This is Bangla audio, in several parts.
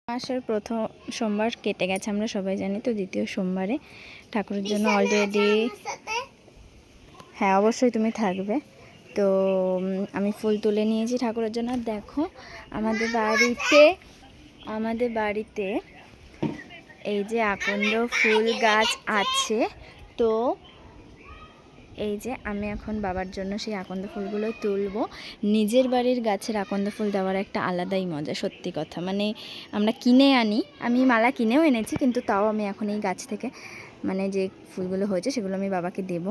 মাসের প্রথম সোমবার কেটে গেছে, আমরা সবাই জানি। তো দ্বিতীয় সোমবারে ঠাকুরের জন্য অলরেডি, হ্যাঁ অবশ্যই তুমি থাকবে। তো আমি ফুল তুলে নিয়েছি ঠাকুরের জন্য। দেখো আমাদের বাড়িতে এই যে আকন্দ ফুল গাছ আছে। তো এই যে আমি এখন বাবার জন্য সেই আকন্দ ফুলগুলো তুলবো। নিজের বাড়ির গাছের আকন্দ ফুল দেওয়ার একটা আলাদাই মজা, সত্যি কথা। মানে আমরা কিনে আনি, আমি মালা কিনেও এনেছি, কিন্তু তাও আমি এখন এই গাছ থেকে মানে যে ফুলগুলো হয়েছে সেগুলো আমি বাবাকে দেব।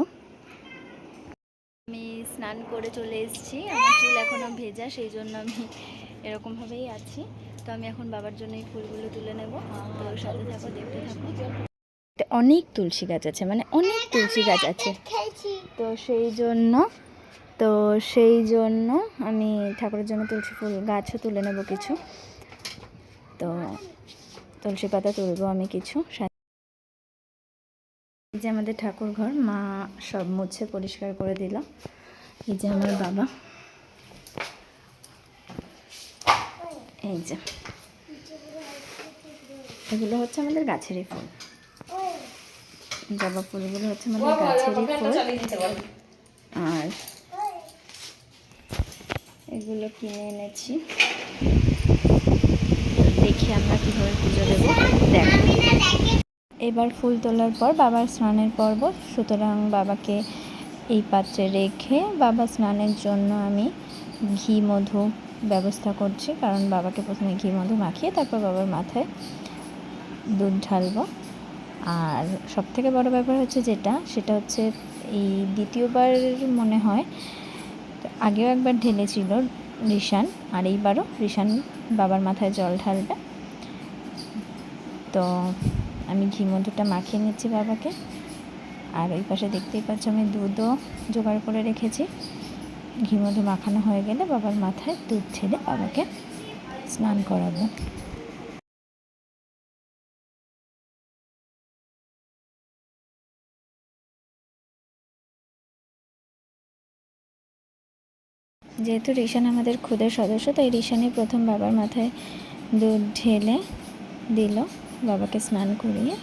আমি স্নান করে চলে এসেছি, আমার চুল এখনও ভেজা, সেই জন্য আমি এরকমভাবেই আছি। তো আমি এখন বাবার জন্য এই ফুলগুলো তুলে নেব। তো সাথে থাকো, দেখতে থাকো। অনেক তুলসী গাছ আছে, মানে অনেক তুলসী গাছ আছে। তো সেই জন্য আমি ঠাকুরের জন্য তুলসী ফুল গাছও তুলে নেব কিছু। তো তুলসী পাতা তুলবো আমি কিছু। এই যে আমাদের ঠাকুর ঘর, মা সব মুছে পরিষ্কার করে দিল। এই যে আমার বাবা, এই যে এগুলো হচ্ছে আমাদের গাছেরই ফুল। জবা ফুলগুলো হচ্ছে আমাদের গাছেরই ফুল। আর এগুলো কিনে এনেছি, দেখি আমরা কীভাবে পুজো দেবো। দেখো, এবার ফুল তোলার পর বাবার স্নানের পর্ব, সুতরাং বাবাকে এই পাত্রে রেখে বাবা স্নানের জন্য আমি ঘি মধু ব্যবস্থা করছি। কারণ বাবাকে প্রথমে ঘি মধু মাখিয়ে তারপর বাবার মাথায় দুধ ঢালবো। আর সবথেকে বড় ব্যাপার হচ্ছে সেটা হচ্ছে এই দ্বিতীয়বার মনে হয়, আগেও একবার ঢেলেছিল রিশান, আর এইবারও রিশান বাবার মাথায় জল ঢালবে। তো আমি ঘি মধুটা মাখিয়ে নিচ্ছি বাবাকে। আর ওই পাশে দেখতেই পাচ্ছ আমি দুধও জোগাড় করে রেখেছি। ঘি মধু মাখানো হয়ে গেলে বাবার মাথায় দুধ ঢেলে বাবাকে স্নান করাবো। যেহেতু রিশান আমাদের খুদের সদস্য, তাই রিশানই প্রথম বাবার মাথায় দুধ ঢেলে দিল বাবাকে স্নান করিয়ে।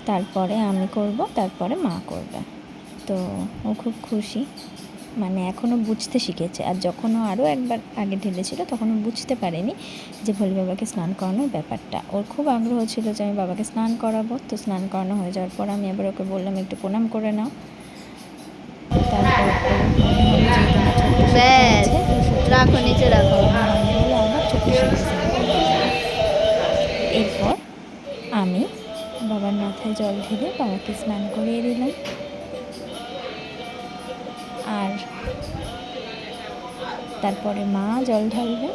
তারপরে আমি করব, তারপরে মা করবে। তো ও খুব খুশি, মানে এখনও বুঝতে শিখেছে। আর যখনও আরও একবার আগে ঢেলেছিল তখনও বুঝতে পারেনি যে ভোলে বাবাকে স্নান করানোর ব্যাপারটা। ওর খুব আগ্রহ ছিল যে আমি বাবাকে স্নান করাবো। তো স্নান করানো হয়ে যাওয়ার পর আমি আবার ওকে বললাম একটু প্রণাম করে নাও। তারপর রাখো, নিচে রাখো। এরপর আমি বাবার মাথায় জল ঢেলে বাবাকে স্নান করিয়ে দিলাম। আর তারপরে মা জল ঢালবে।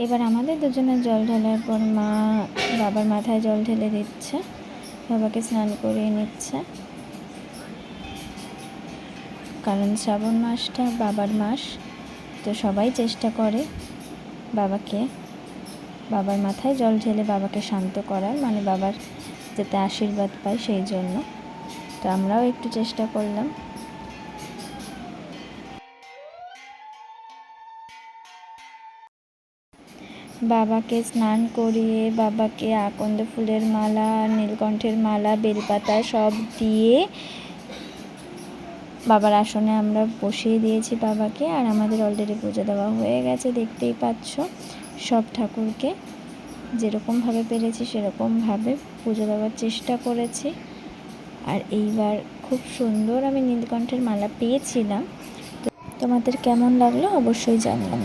এবার আমাদের দুজনের জল ঢালার পর মা বাবার মাথায় জল ঢেলে দিচ্ছে, বাবাকে স্নান করিয়ে নিচ্ছে। কারণ শ্রাবণ মাসটা বাবার মাস, তো সবাই চেষ্টা করে বাবার মাথায় জল ঢেলে বাবাকে শান্ত করার, মানে বাবার যাতে আশীর্বাদ পায় সেই জন্য। তো আমরাও একটু চেষ্টা করলাম। বাবাকে স্নান করিয়ে বাবাকে আকন্দ ফুলের মালা, নীলকণ্ঠের মালা, বেলপাতা সব দিয়ে বাবার আসনে আমরা বসিয়ে দিয়েছি বাবাকে। আর আমাদের অলরেডি পুজো দেওয়া হয়ে গেছে, দেখতেই পাচ্ছ। সব ঠাকুরকে যেরকমভাবে পেরেছি সেরকমভাবে পুজো দেওয়ার চেষ্টা করেছি। আর এইবার খুব সুন্দর আমি নীলকণ্ঠের মালা পেয়েছিলাম। তোমাদের কেমন লাগলো অবশ্যই জানিও।